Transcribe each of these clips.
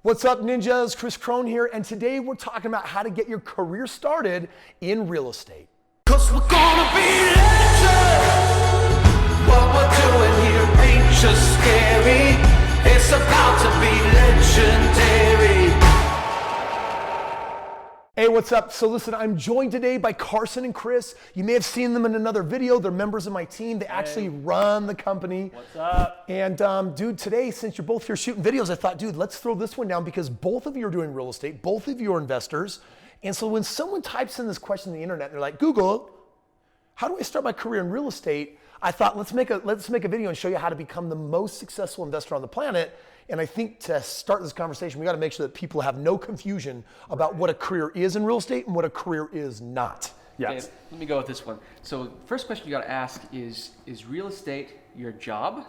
What's up, ninjas? Kris Krohn here, and today we're talking about how to get your career started in real estate. Cause we're gonna be legends. What we're doing here ain't just scary. It's about to be legendary. Hey, what's up? So listen, I'm joined today by Carson and Kris. You may have seen them in another video. They're members of my team. They actually run the company. What's up? And dude, today, since you're both here shooting videos, I thought, dude, let's throw this one down because both of you are doing real estate. Both of you are investors. And so when someone types in this question on the internet, they're like, Google, how do I start my career in real estate? I thought, let's make a video and show you how to become the most successful investor on the planet. And I think to start this conversation, we got to make sure that people have no confusion about what a career is in real estate and what a career is not. Yes. Okay, let me go with this one. So first question you got to ask is real estate your job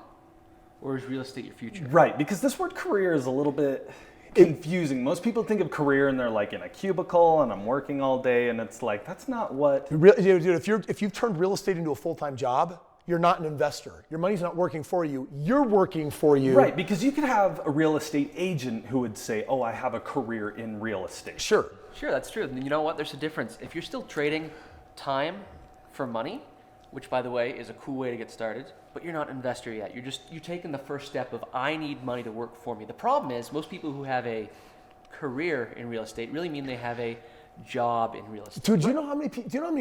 or is real estate your future? Right, because this word career is a little bit confusing. Most people think of career and they're like in a cubicle and I'm working all day, and it's like, that's not what... Dude, if you've turned real estate into a full-time job, you're not an investor. Your money's not working for you. You're working for you. Right, because you could have a real estate agent who would say, oh, I have a career in real estate. Sure. Sure, that's true. And you know what? There's a difference. If you're still trading time for money, which by the way is a cool way to get started, but you're not an investor yet. You're taking the first step of I need money to work for me. The problem is most people who have a career in real estate really mean they have a job in real estate. Dude, do you know how many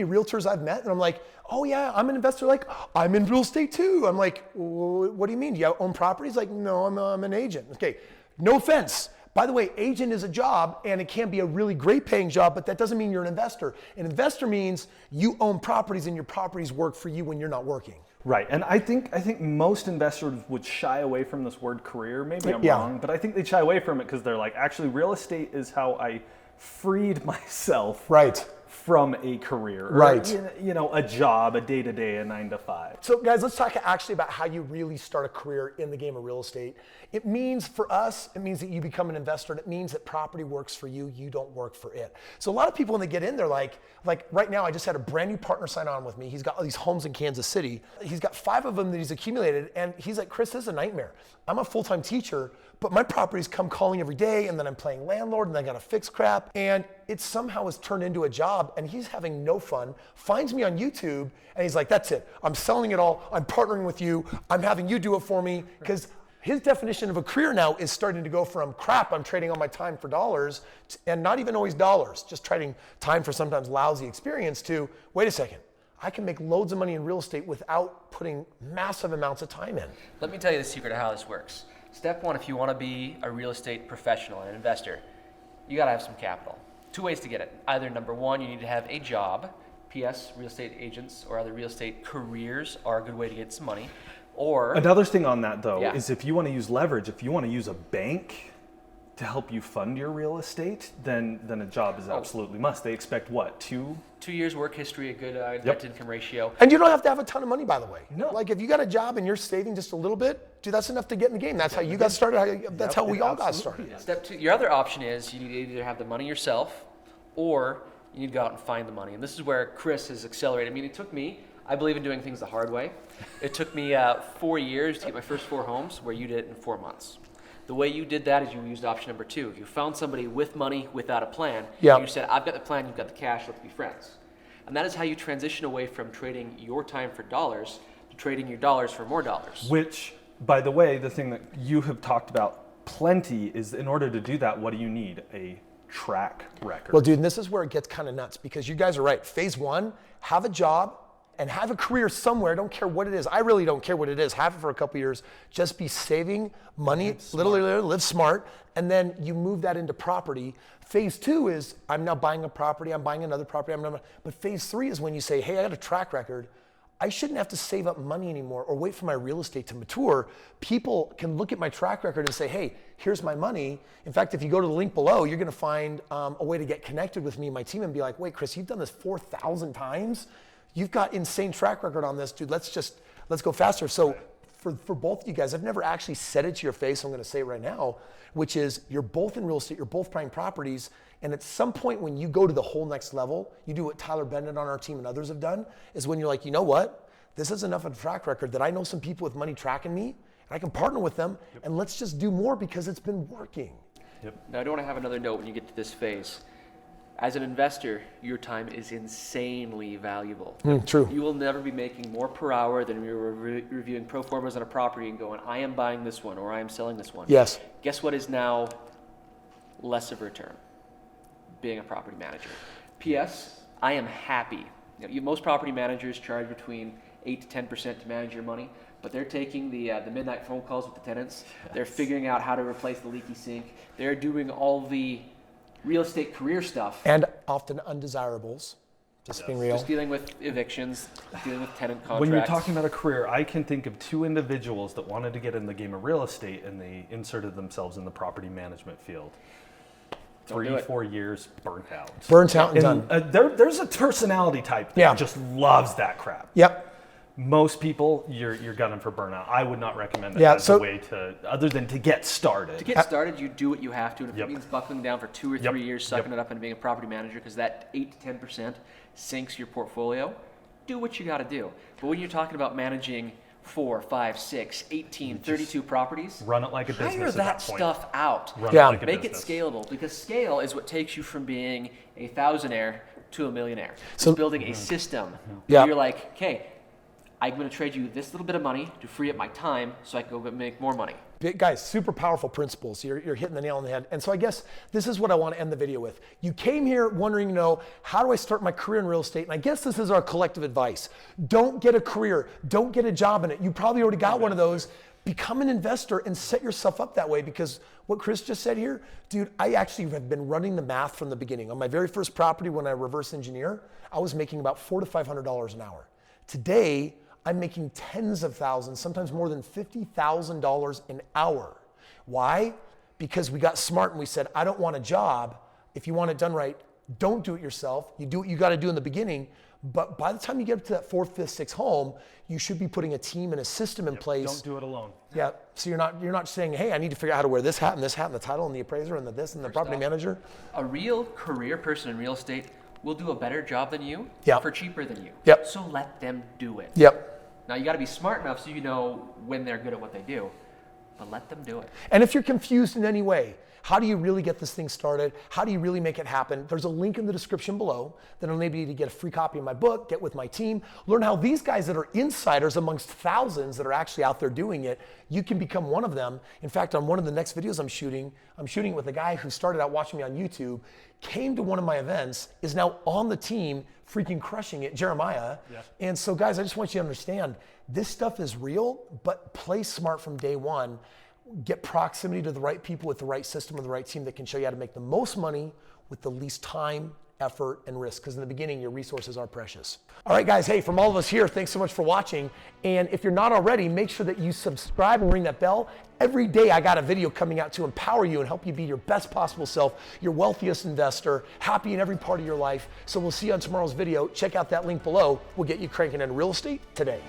realtors I've met? And I'm like, oh yeah, I'm an investor. Like, I'm in real estate too. I'm like, what do you mean? Do you own properties? Like, no, I'm an agent. Okay, no offense. By the way, agent is a job and it can be a really great paying job, but that doesn't mean you're an investor. An investor means you own properties and your properties work for you when you're not working. Right, and I think most investors would shy away from this word career. Maybe I'm wrong, but I think they shy away from it because they're like, actually, real estate is how I freed myself from a career, or, a job, a day-to-day, a 9-to-5. So guys, let's talk actually about how you really start a career in the game of real estate. It means for us, it means that you become an investor, and it means that property works for you, you don't work for it. So a lot of people when they get in, they're like right now I just had a brand new partner sign on with me. He's got all these homes in Kansas City. He's got 5 of them that he's accumulated, and he's like, Kris, this is a nightmare. I'm a full-time teacher, but my properties come calling every day, and then I'm playing landlord, and I gotta fix crap, and it somehow has turned into a job, and he's having no fun, finds me on YouTube, and he's like, that's it, I'm selling it all, I'm partnering with you, I'm having you do it for me, because his definition of a career now is starting to go from crap, I'm trading all my time for dollars, and not even always dollars, just trading time for sometimes lousy experience, to, wait a second, I can make loads of money in real estate without putting massive amounts of time in. Let me tell you the secret of how this works. Step one, if you want to be a real estate professional, an investor, you got to have some capital. 2 ways to get it. Either number one, you need to have a job. P.S. Real estate agents or other real estate careers are a good way to get some money. Or another thing on that though is if you want to use leverage, if you want to use a bank to help you fund your real estate, then a job is absolutely must. They expect what, 2 years work history, a good debt to income ratio. And you don't have to have a ton of money, by the way. No. Like if you got a job and you're saving just a little bit, dude, that's enough to get in the game. That's how you got started. That's how we all got started. Step two, your other option is you need to either have the money yourself or you need to go out and find the money. And this is where Kris has accelerated. I mean, it took me, I believe in doing things the hard way. It took me 4 years to get my first 4 homes where you did it in 4 months. The way you did that is you used option number 2. You found somebody with money without a plan. You said, I've got the plan, you've got the cash, let's be friends. And that is how you transition away from trading your time for dollars to trading your dollars for more dollars. Which, by the way, the thing that you have talked about plenty is in order to do that, what do you need? A track record. Well, dude, and this is where it gets kind of nuts because you guys are right. Phase 1, have a job and have a career somewhere. Don't care what it is. I really don't care what it is. Have it for a couple years. Just be saving money, literally live smart, and then you move that into property. Phase 2 is I'm now buying a property, I'm buying another property, but phase 3 is when you say, hey, I got a track record. I shouldn't have to save up money anymore or wait for my real estate to mature. People can look at my track record and say, hey, here's my money. In fact, if you go to the link below, you're gonna find a way to get connected with me and my team and be like, wait, Kris, you've done this 4,000 times? You've got insane track record on this, dude. Let's go faster. So for both of you guys, I've never actually said it to your face. I'm going to say it right now, which is you're both in real estate, you're both buying properties. And at some point when you go to the whole next level, you do what Tyler Bennett on our team and others have done, is when you're like, you know what? This is enough of a track record that I know some people with money tracking me and I can partner with them and let's just do more because it's been working. Yep. Now, I don't want to have another note when you get to this phase. As an investor, your time is insanely valuable. True. You will never be making more per hour than you're reviewing pro formas on a property and going, I am buying this one or I am selling this one. Yes. Guess what is now less of a return? Being a property manager. P.S. I am happy. Most property managers charge between 8 to 10% to manage your money, but they're taking the midnight phone calls with the tenants. Yes. They're figuring out how to replace the leaky sink. They're doing all the real estate career stuff. And often undesirables, just being real. Just dealing with evictions, dealing with tenant contracts. When you're talking about a career, I can think of 2 individuals that wanted to get in the game of real estate and they inserted themselves in the property management field. 3-4 years, burnt out. Burnt out and done. There's a personality type that just loves that crap. Yep. Most people, you're gunning for burnout. I would not recommend that as a way to, other than to get started. To get started, you do what you have to. And if it means buckling down for 2 or 3 years, sucking it up and being a property manager, because that 8 to 10% sinks your portfolio, do what you got to do. But when you're talking about managing 4, 5, 6, 18, 32 properties, run it like a business. Hire that stuff out. Make it scalable, because scale is what takes you from being a thousandaire to a millionaire. So building a system where you're like, okay, I'm going to trade you this little bit of money to free up my time so I can go make more money. Guys, super powerful principles. You're hitting the nail on the head. And so I guess this is what I want to end the video with. You came here wondering, how do I start my career in real estate? And I guess this is our collective advice. Don't get a career. Don't get a job in it. You probably already got one of those. Become an investor and set yourself up that way, because what Kris just said here, dude, I actually have been running the math from the beginning. On my very first property, when I reverse engineer, I was making about $400 to $500 an hour. Today, I'm making tens of thousands, sometimes more than $50,000 an hour. Why? Because we got smart and we said, I don't want a job. If you want it done right, don't do it yourself. You do what you got to do in the beginning. But by the time you get up to that 4th, 5th, 6th home, you should be putting a team and a system in place. Don't do it alone. Yeah. So you're not saying, hey, I need to figure out how to wear this hat and the title and the appraiser and the this and the property manager. A real career person in real estate will do a better job than you for cheaper than you. Yep. So let them do it. Yep. Now you got to be smart enough so you know when they're good at what they do, but let them do it. And if you're confused in any way, how do you really get this thing started? How do you really make it happen? There's a link in the description below that'll enable you to get a free copy of my book, get with my team, learn how these guys that are insiders amongst thousands that are actually out there doing it, you can become one of them. In fact, on one of the next videos I'm shooting with a guy who started out watching me on YouTube, came to one of my events, is now on the team, freaking crushing it, Jeremiah. Yeah. And so guys, I just want you to understand, this stuff is real, but play smart from day one. Get proximity to the right people with the right system and the right team that can show you how to make the most money with the least time, effort, and risk. Because in the beginning, your resources are precious. All right, guys, hey, from all of us here, thanks so much for watching. And if you're not already, make sure that you subscribe and ring that bell. Every day, I got a video coming out to empower you and help you be your best possible self, your wealthiest investor, happy in every part of your life. So we'll see you on tomorrow's video. Check out that link below. We'll get you cranking into real estate today.